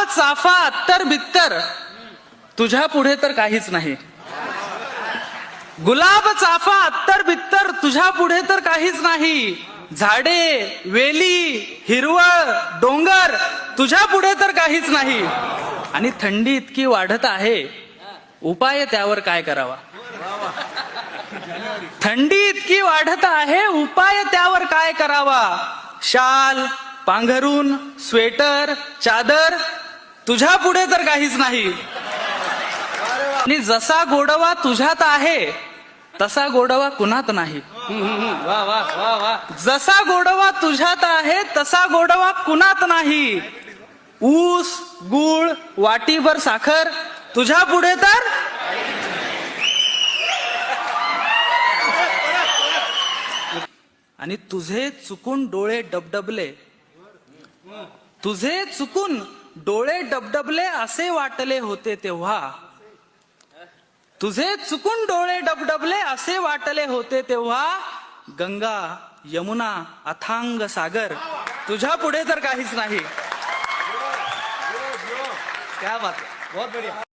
चाफा अत्तर बित्तर तुझ्या पुढे तर काहीच नाही. गुलाब चाफा अत्तर बित्तर तुझ्या पुढे तर काहीच नाही. झाडे वेली हिरवळ डोंगर तुझ्या पुढे तर काहीच नाही. आणि थंडी इतकी वाढत आहे, उपाय त्यावर काय करावा. थंडी इतकी वाढत आहे, उपाय त्यावर काय करावा. शाल पांघरून स्वेटर चादर तुझ्या पुढे तर काहीच नाही. आणि जसा गोडवा तुझ्यात आहे तसा गोडवा कुणात नाही. वा वा वा वा. जसा गोडवा तुझ्यात आहे तसा गोडवा कुणात नाही. ऊस गुळ वाटीभर साखर तुझ्या पुढे तर आणि तुझे चुकून डोळे डबडबले, तुझे चुकून डोळे डबडबले असे वाटले होते तेव्हा. तुझे चुकून डोळे डबडबले असे वाटले होते तेव्हा. गंगा यमुना अथांग सागर तुझ्या पुढे तर काहीच नाही. क्या बात है, बहुत बढ़िया.